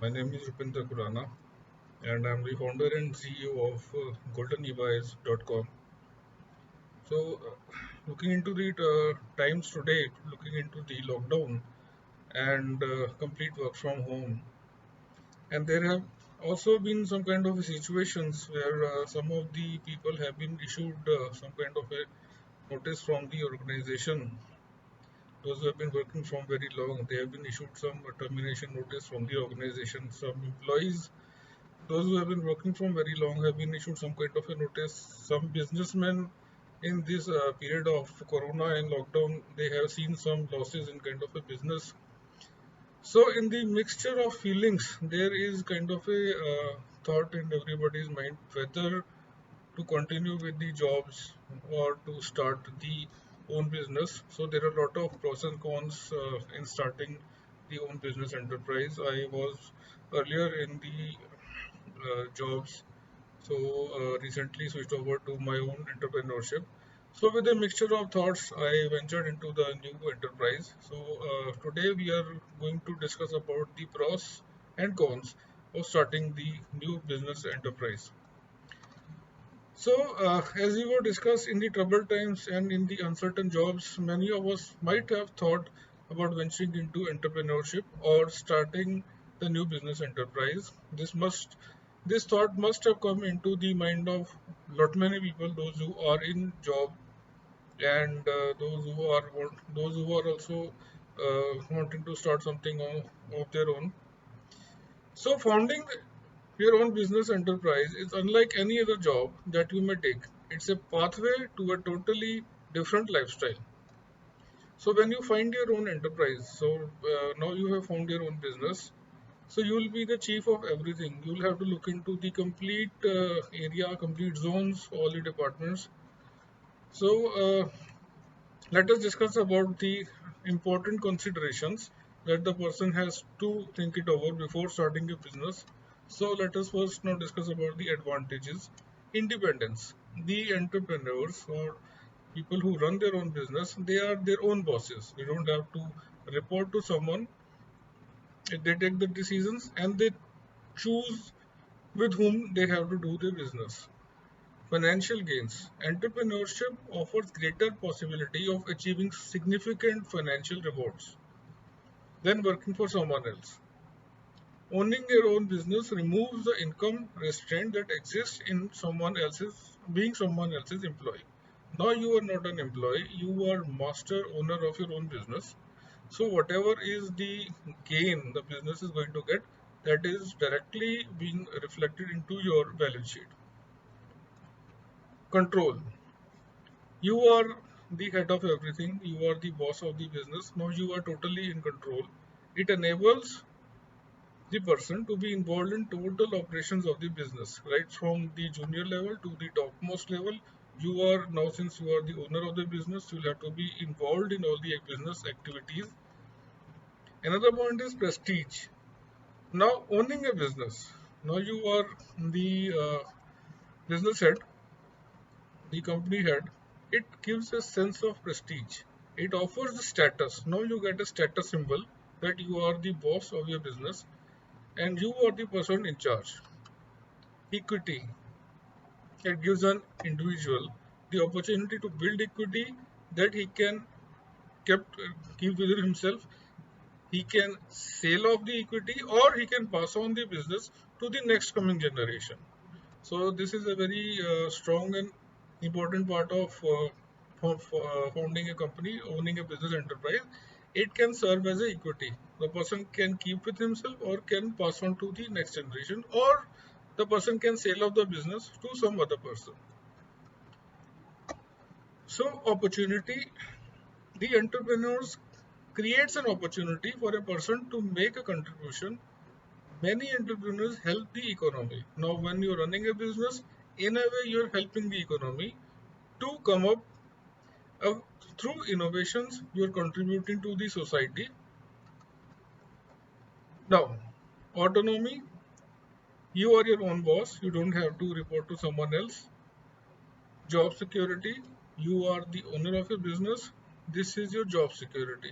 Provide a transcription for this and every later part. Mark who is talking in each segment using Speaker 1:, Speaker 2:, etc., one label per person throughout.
Speaker 1: My name is Rupinder Kurana, and I'm the founder and CEO of GoldenEbuys.com. So, looking into the times today, looking into the lockdown and complete work from home, and there have also been some kind of situations where some of the people have been issued some kind of a notice from the organization. Those who have been working from very long, they have been issued some termination notice from the organization. Some employees, those who have been working from very long, have been issued some kind of a notice. Some businessmen in this period of corona and lockdown, they have seen some losses in kind of a business. So in the mixture of feelings, there is kind of a thought in everybody's mind whether to continue with the jobs or to start the own business. So there are a lot of pros and cons in starting the own business enterprise. I was earlier in the jobs, so recently switched over to my own entrepreneurship. So with a mixture of thoughts, I ventured into the new enterprise. So today we are going to discuss about the pros and cons of starting the new business enterprise. So, as we were discussed in the troubled times and in the uncertain jobs, many of us might have thought about venturing into entrepreneurship or starting the new business enterprise. This thought must have come into the mind of lot many people, those who are in job and those who are also wanting to start something of their own. So, founding your own business enterprise is unlike any other job that you may take. It's a pathway to a totally different lifestyle. So when you find your own enterprise, so now you have found your own business, so you will be the chief of everything. You will have to look into the complete area, complete zones, all the departments. So let us discuss about the important considerations that the person has to think it over before starting a business. So let us first now discuss about the advantages. Independence. The entrepreneurs or people who run their own business, they are their own bosses. They don't have to report to someone. They take the decisions and they choose with whom they have to do their business. Financial gains. Entrepreneurship offers greater possibility of achieving significant financial rewards than working for someone else. Owning your own business removes the income restraint that exists in someone else's employee. Now you are not an employee, you are master owner of your own business. So whatever is the gain the business is going to get, that is directly being reflected into your balance sheet. Control. You are the head of everything, you are the boss of the business. Now you are totally in control. It enables the person to be involved in total operations of the business, right from the junior level to the topmost level. You are now, since you are the owner of the business, you'll have to be involved in all the business activities. Another point is prestige. Now, owning a business, now you are the business head, the company head. It gives a sense of prestige. It offers the status. Now you get a status symbol that you are the boss of your business and you are the person in charge. Equity. It gives an individual the opportunity to build equity that he can kept keep within himself. He can sell off the equity or he can pass on the business to the next coming generation. So this is a very strong and important part of founding a company, owning a business enterprise. It can serve as a equity. The person can keep with himself or can pass on to the next generation, or the person can sell off the business to some other person. So opportunity, the entrepreneurs creates an opportunity for a person to make a contribution. Many entrepreneurs help the economy. Now, when you're running a business, in a way, you're helping the economy to come up uh, through innovations. You're contributing to the society. Now, autonomy. You are your own boss. You don't have to report to someone else. Job security. You are the owner of a business. This is your job security.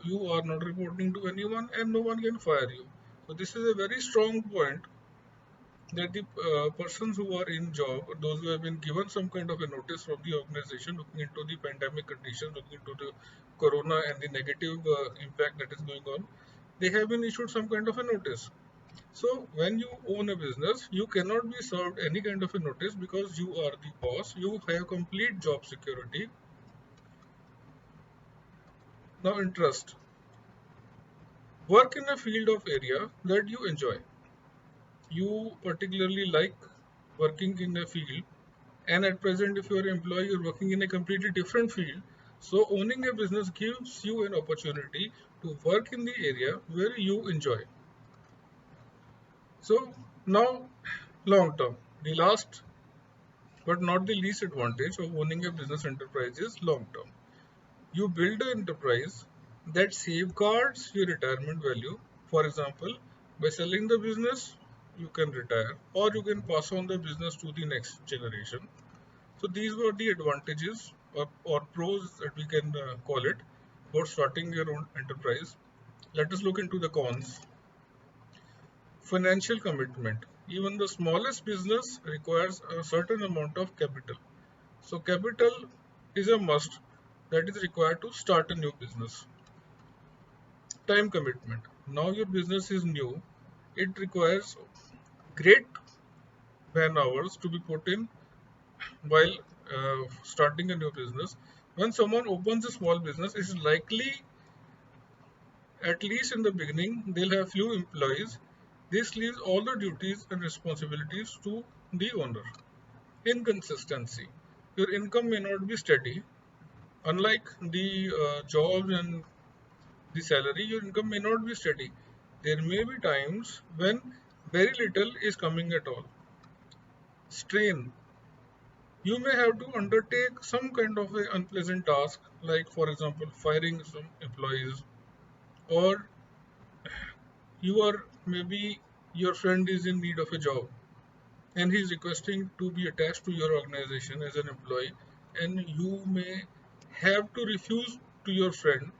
Speaker 1: You are not reporting to anyone, and no one can fire you. So this is a very strong point that the persons who are in job, or those who have been given some kind of a notice from the organization looking into the pandemic conditions, looking into the corona and the negative impact that is going on, they have been issued some kind of a notice. So when you own a business, you cannot be served any kind of a notice because you are the boss. You have complete job security. Now interest. Work in a field of area that you enjoy. You particularly like working in a field, and at present if you are an employee, you're working in a completely different field. So owning a business gives you an opportunity to work in the area where you enjoy. So now long term. The last but not the least advantage of owning a business enterprise is long term. You build an enterprise that safeguards your retirement value. For example, by selling the business, you can retire or you can pass on the business to the next generation. So these were the advantages or pros that we can call it for starting your own enterprise. Let us look into the cons. Financial commitment. Even the smallest business requires a certain amount of capital. So capital is a must that is required to start a new business. Time commitment. Now your business is new. It requires great man hours to be put in while starting a new business. When someone opens a small business, it is likely, at least in the beginning, they'll have few employees. This leaves all the duties and responsibilities to the owner. Inconsistency. Your income may not be steady. Unlike the job and the salary, your income may not be steady. There may be times when very little is coming at all. Strain. You may have to undertake some kind of a unpleasant task, like for example, firing some employees, or you are maybe your friend is in need of a job and he is requesting to be attached to your organization as an employee, and you may have to refuse to your friend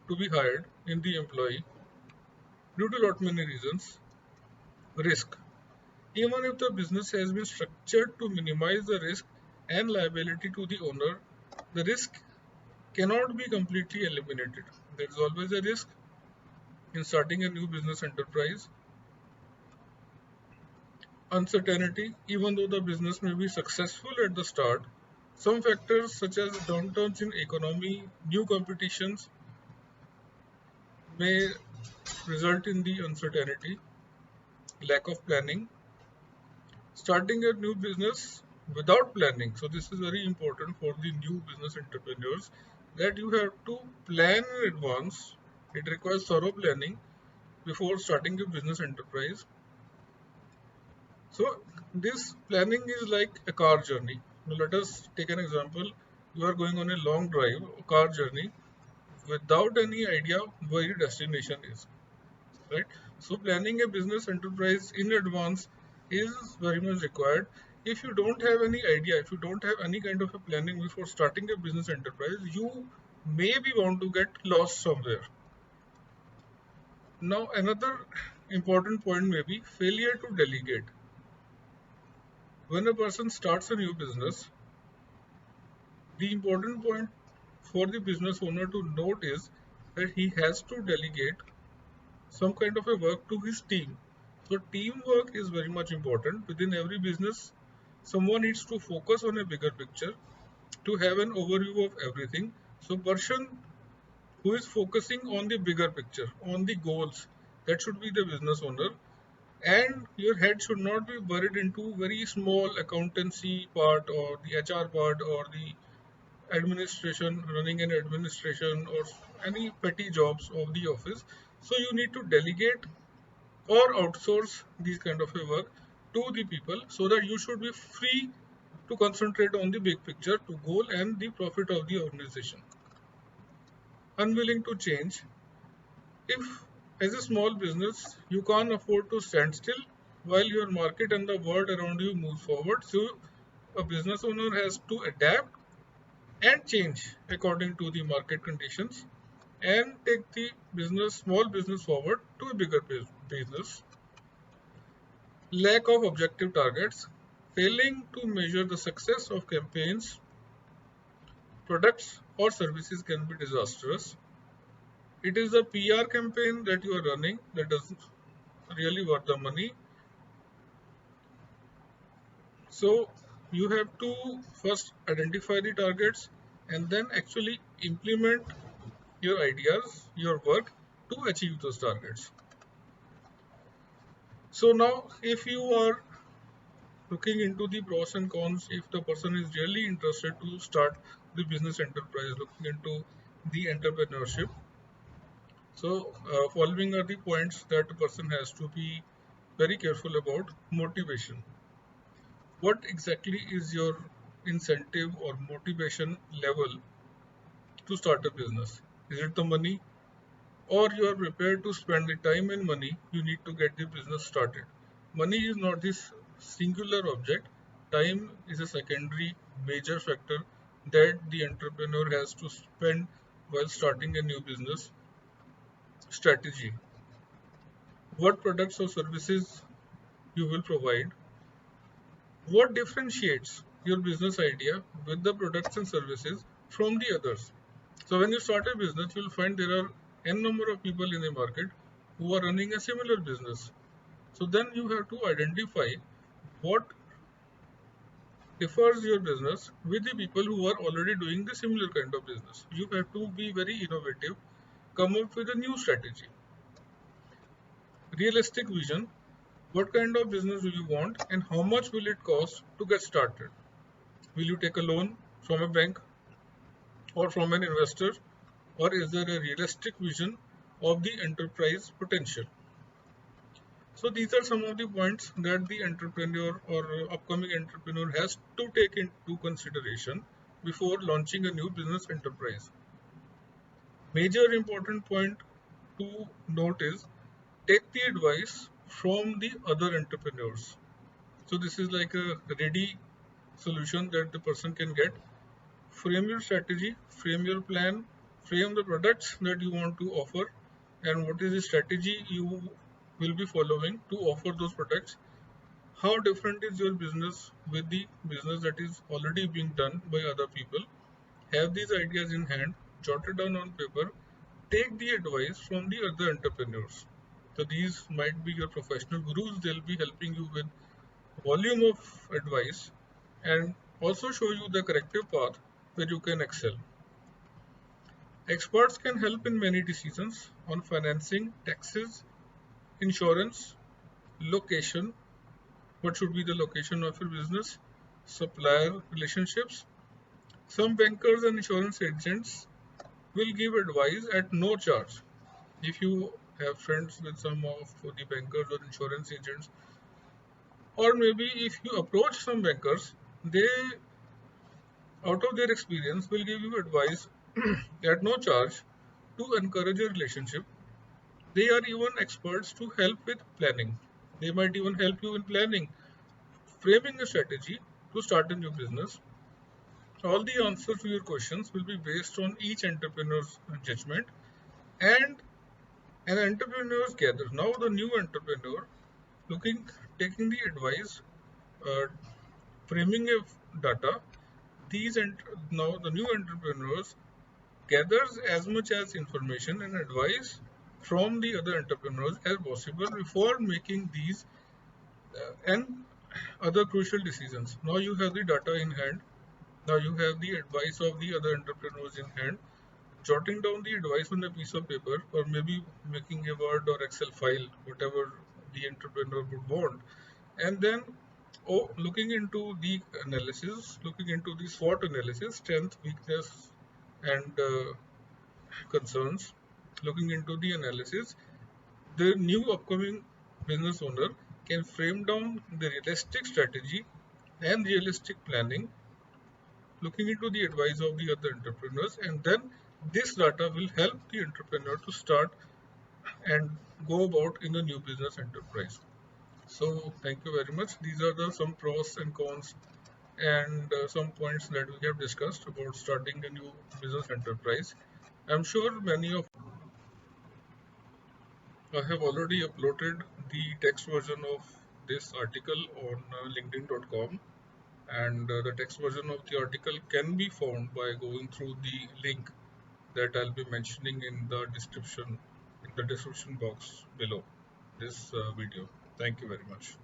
Speaker 1: to be hired in the employee due to lot many reasons. Risk. Even if the business has been structured to minimize the risk and liability to the owner, the risk cannot be completely eliminated. There is always a risk in starting a new business enterprise. Uncertainty. Even though the business may be successful at the start, some factors such as downturns in economy, new competitions may result in the uncertainty. Lack of planning. Starting a new business without planning. So this is very important for the new business entrepreneurs, that you have to plan in advance. It requires thorough planning before starting a business enterprise. So this planning is like a car journey. Now let us take an example. You are going on a long drive, a car journey, without any idea where your destination is, right? So planning a business enterprise in advance is very much required. If you don't have any idea, if you don't have any kind of a planning before starting a business enterprise, you maybe want to get lost somewhere. Now another important point may be failure to delegate. When a person starts a new business, the important point for the business owner to note is that he has to delegate some kind of a work to his team. So teamwork is very much important within every business. Someone needs to focus on a bigger picture to have an overview of everything. So person who is focusing on the bigger picture, on the goals, that should be the business owner. And your head should not be buried into very small accountancy part or the HR part or the administration, running an administration or any petty jobs of the office. So you need to delegate or outsource these kind of a work to the people, so that you should be free to concentrate on the big picture, to goal and the profit of the organization. Unwilling to change. If as a small business you can't afford to stand still while your market and the world around you moves forward, so a business owner has to adapt and change according to the market conditions and take the business, small business, forward to a bigger business, lack of objective targets, failing to measure the success of campaigns, products or services can be disastrous. It is a PR campaign that you are running that doesn't really worth the money. So you have to first identify the targets and then actually implement your ideas, your work to achieve those targets. So now if you are looking into the pros and cons, if the person is really interested to start the business enterprise, looking into the entrepreneurship, so following are the points that a person has to be very careful about. Motivation. What exactly is your incentive or motivation level to start a business? Is it the money, or you are prepared to spend the time and money you need to get the business started? Money is not this singular object. Time is a secondary major factor that the entrepreneur has to spend while starting a new business. Strategy. What products or services you will provide? What differentiates your business idea with the products and services from the others? So when you start a business, you will find there are n number of people in the market who are running a similar business. So then you have to identify what differs your business with the people who are already doing the similar kind of business. You have to be very innovative, come up with a new strategy. Realistic vision. What kind of business do you want and how much will it cost to get started? Will you take a loan from a bank or from an investor, or is there a realistic vision of the enterprise potential? So these are some of the points that the entrepreneur or upcoming entrepreneur has to take into consideration before launching a new business enterprise. Major important point to note is take the advice from the other entrepreneurs. So this is like a ready solution that the person can get. Frame your strategy, frame your plan, frame the products that you want to offer, and what is the strategy you will be following to offer those products. How different is your business with the business that is already being done by other people? Have these ideas in hand, jot it down on paper, take the advice from the other entrepreneurs. So these might be your professional gurus, they'll be helping you with volume of advice and also show you the corrective path where you can excel. Experts can help in many decisions on financing, taxes, insurance, location, what should be the location of your business, supplier relationships. Some bankers and insurance agents will give advice at no charge. If you have friends with some of the bankers or insurance agents, or maybe if you approach some bankers, they, out of their experience, will give you advice at no charge to encourage a relationship. They are even experts to help with planning. They might even help you in planning, framing a strategy to start a new business. All the answers to your questions will be based on each entrepreneur's judgment and an entrepreneur's gather. Now the new entrepreneur taking the advice, uh, framing a data. Now the new entrepreneurs gathers as much as information and advice from the other entrepreneurs as possible before making these and other crucial decisions. Now you have the data in hand. Now you have the advice of the other entrepreneurs in hand. Jotting down the advice on a piece of paper, or maybe making a Word or Excel file, whatever the entrepreneur would want, and then looking into the analysis, looking into the SWOT analysis, strength, weakness, and concerns, looking into the analysis, the new upcoming business owner can frame down the realistic strategy and realistic planning, looking into the advice of the other entrepreneurs, and then this data will help the entrepreneur to start and go about in a new business enterprise. So thank you very much. These are the some pros and cons and some points that we have discussed about starting a new business enterprise. I'm sure many of I have already uploaded the text version of this article on linkedin.com, and the text version of the article can be found by going through the link that I'll be mentioning in the description box below this video. Thank you very much.